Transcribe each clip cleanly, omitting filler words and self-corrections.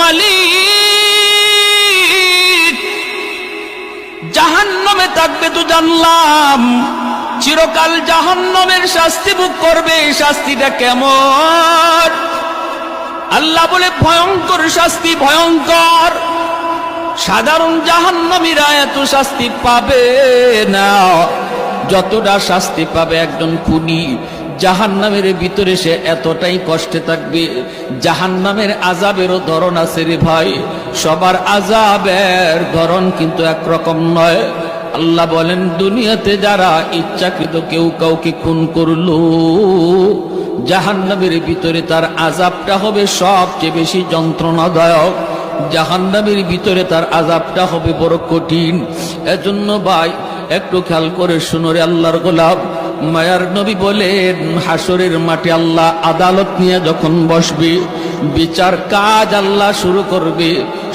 মালিক, জাহান্নামে থাকবে তো জানলাম, চিরকাল জাহান্নামের শাস্তি ভোগ করবে। শাস্তিটা কেমন? আল্লাহ বলে ভয়ঙ্কর শাস্তি, ভয়ঙ্কর। সাধারণ জাহান্নামীরা এত শাস্তি পাবে না যতটা শাস্তি পাবে একজন খুনি। জাহান্নামের ভিতরে সে এতটাই কষ্টে থাকবে। জাহান্নামের আযাবেরও ধরন আছে রে ভাই, সবার আযাবের ধরন কিন্তু একরকম নয়। আল্লাহ বলেন, দুনিয়াতে যারা ইচ্ছাকৃত কেউ কাউকে খুন করলো, জাহান্নামের ভিতরে তার আযাবটা হবে সবচেয়ে বেশি যন্ত্রণাদায়ক। জাহান্নামের ভিতরে তার আযাবটা হবে বড় কঠিন। এজন্য ভাই একটু খেয়াল করে শুনো রে আল্লাহর গোলাম। মায়ার নবী বলেন, হাসরের মাঠে আল্লাহ আদালত নিয়ে যখন বসবে, বিচার কাজ আল্লাহ শুরু করবে,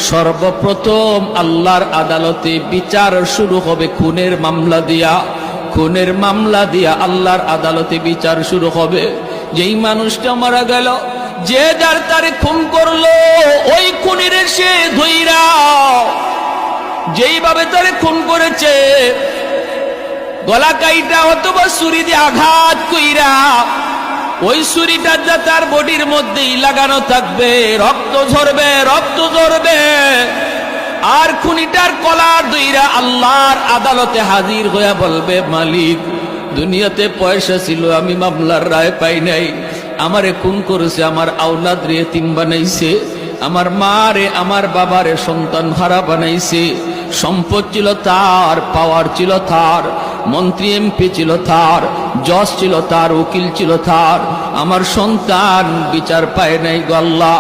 সর্বপ্রথম আল্লাহর আদালতে বিচার শুরু হবে খুনের মামলা দিয়া। খুনের মামলা দিয়া আল্লাহর আদালতে বিচার শুরু হবে। যেই মানুষটা মারা গেল, যে যার তারে খুন করলো, ওই খুনির সে ধইরা যেইভাবে তারে খুন করেছে, গলা কাইটা অথবা ছুরি দিয়ে আঘাত কইরা ওই ছুরিটা যা তার বডির মধ্যেই লাগানো থাকবে, রক্ত ঝরবে, রক্ত ঝরবে। আর খুনিটার কলার ধইরা আল্লাহর আদালতে হাজির হইয়া বলবে, মালিক, দুনিয়াতে পয়সা ছিল, আমি মামলার রায় পাই নাই, আমারে খুন করেছে, আমার আওলাদ রে এতিম বানাইছে, আমার মা রে আমার বাবারে সন্তান হারা বানাইছে। সম্পদ ছিল তার, পাওয়ার ছিল তার, মন্ত্রী এমপি ছিল তার, জজ ছিল তার, উকিল ছিল তার। আমার সন্তান বিচার পায় নাই গো আল্লাহ।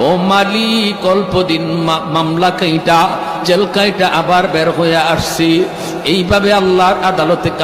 ও মালিক, অল্পদিন মামলা কাইটা, জেল কাইটা আবার বের হয়ে আসছি। এইভাবে আল্লাহর আদালতে